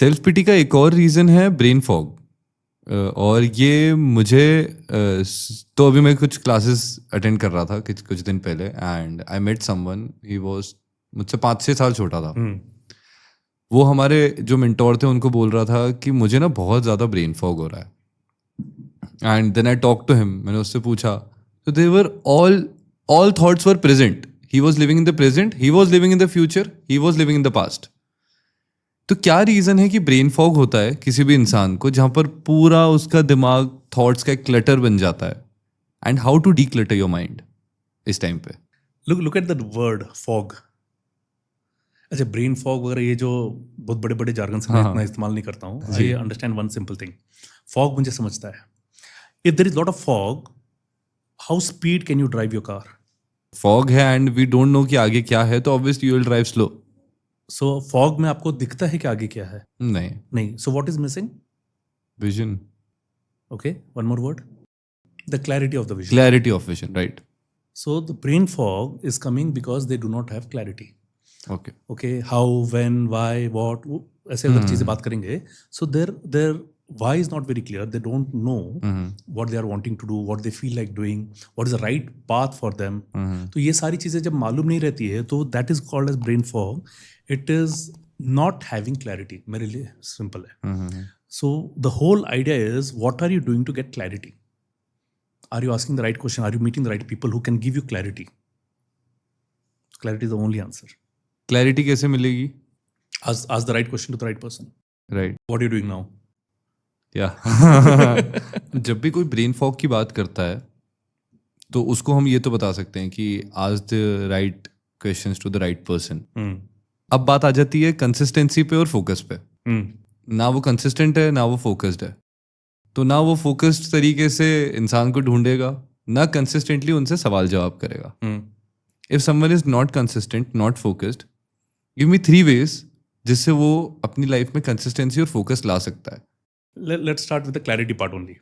Self पिटी का एक और रीज़न है ब्रेन फॉग। और ये मुझे तो अभी मैं कुछ क्लासेस अटेंड कर रहा था कुछ दिन पहले, and I met someone, he was मुझसे 5-6 साल छोटा था। वो हमारे जो मेंटोर थे उनको बोल रहा था कि मुझे ना बहुत ज़्यादा ब्रेन फॉग हो रहा है। And then I talk to him, मैंने उससे पूछा, तो they were all thoughts were present. He was living in the present, he was living in the future, he was living in the past. तो क्या reason है कि brain fog होता है किसी भी इंसान को, जहाँ पर पूरा उसका दिमाग थॉट्स का एक क्लटर बन जाता है, and how to declutter your mind इस टाइम पे? Look at that word fog. अच्छा, ब्रेन फॉग वगैरह ये जो बहुत बड़े बड़े जार्गन से मैं इतना इस्तेमाल नहीं करता हूँ। I understand one simple thing, fog मुझे समझता है। If there is lot of fog, how speed can you drive your car? Fog है एंड वी डोंट नो कि आगे क्या है, तो obviously you will drive slow. So fog में आपको दिखता है कि आगे क्या है? नहीं। So what is missing? Vision. Okay, one more word, the clarity of the vision. Clarity of vision, right. So the brain fog is coming because they do not have clarity. Okay, how, when, why, what, ऐसे अगर चीज़ें बात करेंगे, so there why is not very clear. They don't know what they are wanting to do, what they feel like doing, what is the right path for them. तो ये सारी चीज़ें जब मालूम नहीं रहती है तो that is called as brain fog. It is not having clarity. मेरे लिए simple है. So the whole idea is, what are you doing to get clarity? Are you asking the right question? Are you meeting the right people who can give you clarity? Clarity is the only answer. Clarity कैसे मिलेगी? Ask the right question to the right person. Right. What are you doing now? या जब भी कोई brain fog की बात करता है तो उसको हम ये तो बता सकते हैं कि ask the right questions to the right person. अब बात आ जाती है कंसिस्टेंसी पे और फोकस पे। ना वो कंसिस्टेंट है, ना वो फोकस्ड है, तो ना वो फोकस्ड तरीके से इंसान को ढूंढेगा, ना कंसिस्टेंटली उनसे सवाल जवाब करेगा। If someone is not consistent, not focused, give me 3 ways जिससे वो अपनी लाइफ में कंसिस्टेंसी और फोकस ला सकता है। Let's start with the clarity part only.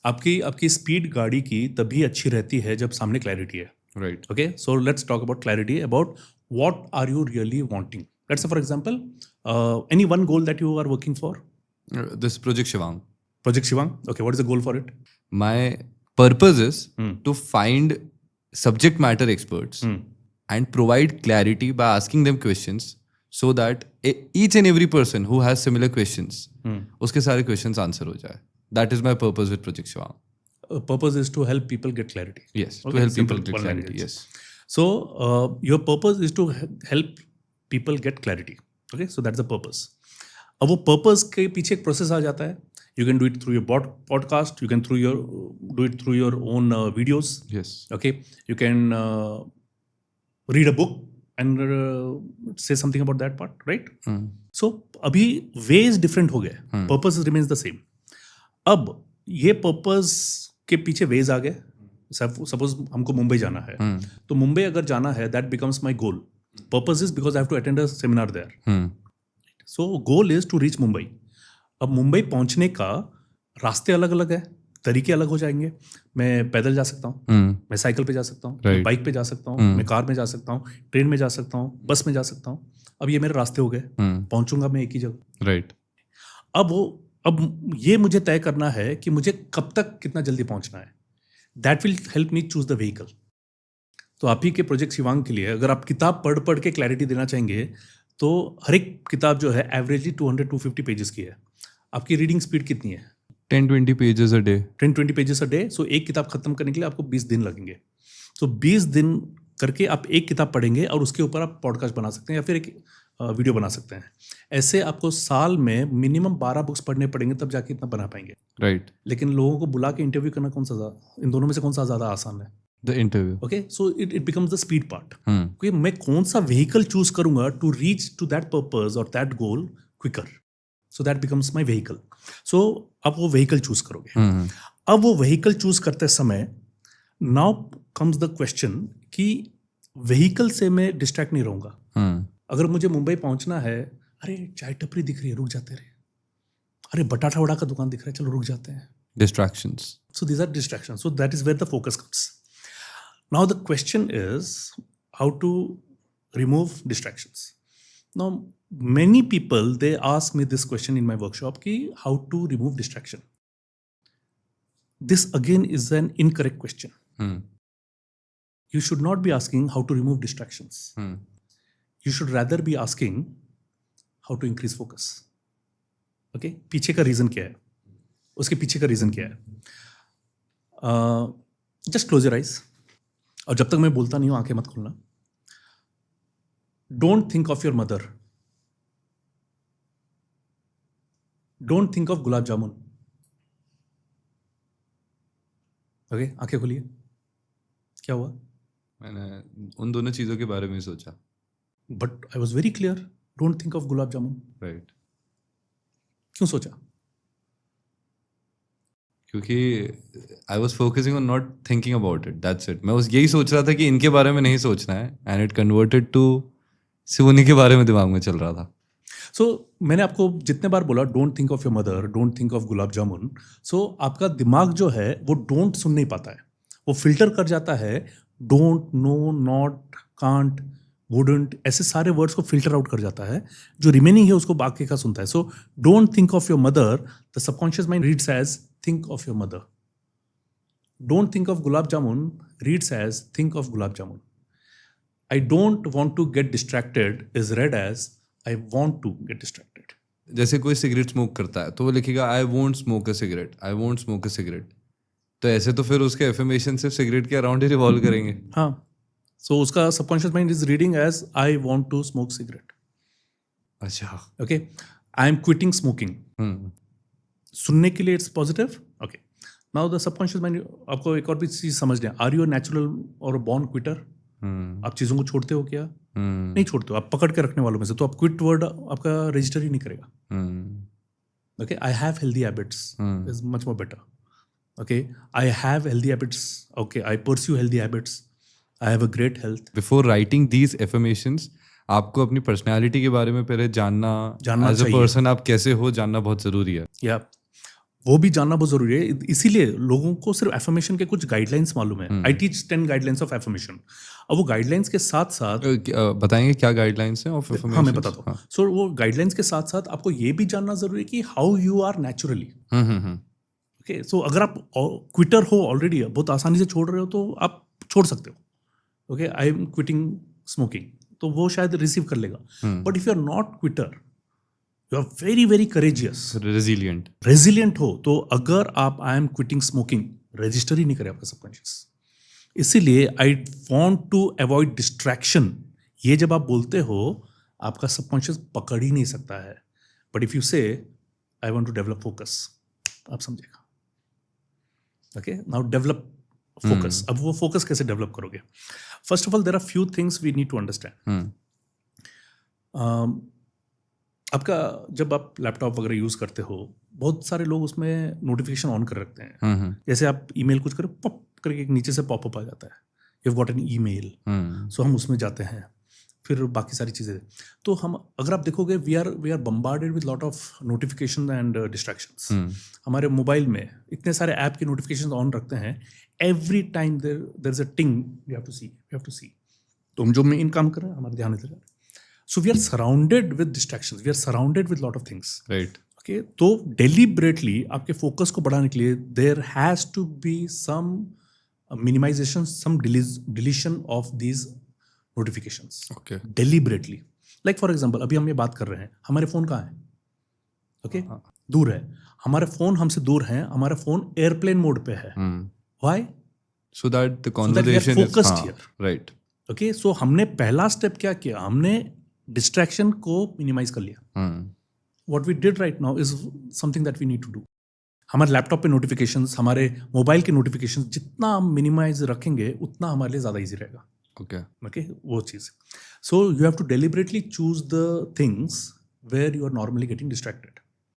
आपकी स्पीड गाड़ी की तभी अच्छी रहती है जब सामने क्लैरिटी है, right. okay? So let's talk about clarity, about what are you really wanting. Let's say for example, any one goal that you are working for. This Project Shivang. Project Shivang, okay, what is the goal for it? My purpose is to find subject matter experts and provide clarity by asking them questions so that each and every person who has similar questions, उसके सारे questions answer हो जाए. That is my purpose with Project Shivang. Purpose is to help people get clarity. Yes, Okay, to help simple, people get one clarity. language. Yes. So your purpose is to help people get clarity. Okay, so that's the purpose. अब वो purpose के पीछे एक process आ जाता है. You can do it through your podcast. You can do it through your own videos. Yes. Okay, you can read a book and say something about that part, right? So अभी ways different हो गए, purpose remains the same. अब ये purpose के पीछे veg आ गए. Suppose हमको मुंबई जाना है, तो मुंबई अगर जाना है, that becomes my goal. Purpose is because I have to attend a seminar there. So goal is to reach Mumbai. अब मुंबई पहुंचने का रास्ते अलग अलग है, तरीके अलग हो जाएंगे. मैं पैदल जा सकता हूँ, मैं साइकिल पे जा सकता हूँ, मैं बाइक पे जा सकता हूँ, मैं कार में जा सकता हूँ, ट्रेन में जा सकता हूँ, बस में जा सकता हूँ. अब ये मेरे रास्ते हो गए, पहुंचूंगा मैं एक ही जगह. राइट. अब ये मुझे तय करना है कि मुझे कब तक कितना जल्दी पहुंचना है. That will help me choose the vehicle. तो आप ही के प्रोजेक्ट शिवांग के लिए अगर आप किताब पढ़ के क्लैरिटी देना चाहेंगे, तो हर एक किताब जो है एवरेजली 200-250 पेजेस की है. आपकी रीडिंग स्पीड कितनी है? 10-20 pages a day. 10-20 pages a day. So एक किताब खत्म करने के लिए आपको 20 दिन लगेंगे. तो 20 दिन करके आप एक किताब पढ़ेंगे और उसके ऊपर आप पॉडकास्ट बना सकते हैं या फिर एक वीडियो बना सकते हैं. ऐसे आपको साल में मिनिमम 12 बुक्स पढ़ने पड़ेंगे, तब जाके इतना बना पाएंगे. राइट. लेकिन लोगों को बुला के इंटरव्यू करना इन दोनों में से कौन सा ज़्यादा आसान है? The interview. Okay, so it becomes the speed part. क्योंकि मैं कौन सा व्हीकल चूज करूंगा to reach to that purpose और that goal quicker. So that becomes my vehicle. So आप वो व्हीकल चूज करोगे. अब वो व्हीकल चूज करते समय नाउ कम्स द क्वेश्चन कि व्हीकल से मैं डिस्ट्रैक्ट नहीं रहूंगा. अगर मुझे मुंबई पहुंचना है, अरे चाय टपरी दिख रही है, रुक जाते रहे. अरे बटाटा वड़ा का दुकान दिख रहा है, चलो रुक जाते हैं. Distractions. So these are distractions. So that is where the focus comes. Now the question is how to remove distractions. Now many people, they ask me this question in my workshop ki how to remove distraction. This again is an incorrect question. You should not be asking how to remove distractions. You should rather be asking how to increase focus. Okay, पीछे का reason क्या है, उसके पीछे का reason क्या है. Just close your eyes, और जब तक मैं बोलता नहीं हूं आंखें मत खोलना. Don't think of your mother, don't think of gulab jamun. Okay, आंखें खोलिए. क्या हुआ? मैंने उन दोनों चीज़ों के बारे में सोचा. But I was very clear, don't think of gulab jamun. Right. क्यों सोचा? क्योंकि I was focusing on not thinking about it, that's it. मैं बस यही सोच रहा था कि इनके बारे में नहीं सोचना है, एंड इट कन्वर्टेड टू सिर्फ उन्हीं के बारे में दिमाग में चल रहा था. सो मैंने आपको जितने बार बोला don't think of your mother, don't think of gulab jamun, so आपका दिमाग जो है वो डोंट सुन नहीं पाता है, वो फिल्टर कर जाता है don't, no, not, can't, wouldn't, ऐसे सारे वर्ड्स को फिल्टर आउट कर जाता है. जो रिमेनिंग है उसको बाकी का सुनता है. So don't think of your mother, the subconscious mind reads as think of your mother. Don't think of gulab jamun reads as think of gulab jamun. I don't want to get distracted is read as I want to get distracted. जैसे कोई cigarette smoke करता है तो वो लिखेगा I won't smoke a cigarette, I won't smoke a cigarette. तो ऐसे तो फिर उसके एफर्मेशन सिर्फ सिगरेट के अराउंड ही रिवॉल्व करेंगे. हाँ, सो उसका subconscious mind is reading as I want to smoke cigarette. अच्छा. Okay, I am quitting smoking. सुनने के लिए it's positive. Okay, now the subconscious mind आपको एक और भी चीज समझना है. आर यू नेचुरल और बॉर्न क्विटर? आप चीजों को छोड़ते हो क्या? नहीं छोड़ते हो, आप पकड़ के रखने वालों में से. तो आप क्विट वर्ड आपका रजिस्टर ही नहीं करेगा. Okay, I have healthy habits is much more better. Okay, I have healthy habits. Okay, I pursue healthy habits. I have a great health. Before writing these affirmations आपको अपनी personality के बारे में पहले जानना एज अ पर्सन आप कैसे हो जानना बहुत ज़रूरी है. या वो भी जानना बहुत जरूरी है. इसीलिए लोगों को सिर्फ एफर्मेशन के कुछ गाइडलाइंस मालूम है. I teach 10 guidelines of affirmation. अब वो गाइडलाइंस के साथ साथ बताएंगे क्या गाइडलाइंस हैं ऑफ एफर्मेशन? हाँ, मैं बताता हूँ. सो वो गाइडलाइंस के साथ साथ आपको ये भी जानना जरूरी है कि how you are naturally. Okay, so अगर आप क्विटर हो ऑलरेडी, बहुत आसानी से छोड़ रहे हो, तो आप छोड़ सकते हो. Okay, I am quitting smoking, तो वो शायद रिसीव कर लेगा. But if you are not quitter, you are very very courageous, resilient हो, तो अगर आप I am quitting smoking register ही नहीं करे आपका सबकॉन्शियस. इसीलिए I want to avoid distraction, ये जब आप बोलते हो आपका सबकॉन्शियस पकड़ ही नहीं सकता है. But if you say I want to develop focus, आप समझेगा. Okay, now develop focus. अब वो फोकस कैसे डेवलप करोगे? First of all there are few things we need to understand. आपका जब आप लैपटॉप वगैरह यूज़ करते हो, बहुत सारे लोग उसमें नोटिफिकेशन ऑन कर रखते हैं. जैसे आप ईमेल कुछ करो, पॉप करके एक नीचे से पॉपअप आ जाता है, you have got an email. So हम उसमें जाते हैं, फिर बाकी सारी चीज़ें. तो हम अगर आप देखोगे we are bombarded with lot of notification and distractions. हमारे मोबाइल में इतने सारे ऐप के नोटिफिकेशन ऑन रखते हैं. Every time there is a ting, you have to सी. तो हम जो मेन काम कर रहे हैं हमारा ध्यान इधर जा रहा है. So we are surrounded with distractions. We are surrounded with lot of things. Right. Okay. तो deliberately आपके focus को बढ़ाने के लिए there has to be some minimization, some deletion of these notifications. Okay. Deliberately. Like for example, अभी हम ये बात कर रहे हैं, हमारे फोन कहाँ है? Okay. दूर है. हमारे फोन हमसे दूर हैं. हमारा फोन एयरप्लेन मोड पे है. Why? So that the conversation is focused here. Right. Okay. So हमने पहला स्टेप क्या किया? हमने डिस्ट्रैक्शन को मिनिमाइज कर लिया. What we did right now is something that we need to do. हमारे लैपटॉप पे नोटिफिकेशंस, हमारे मोबाइल के नोटिफिकेशंस जितना हम मिनिमाइज रखेंगे उतना हमारे लिए ज़्यादा ईजी रहेगा. ओके, वो चीज़. So you have to deliberately choose the things where you are normally getting distracted.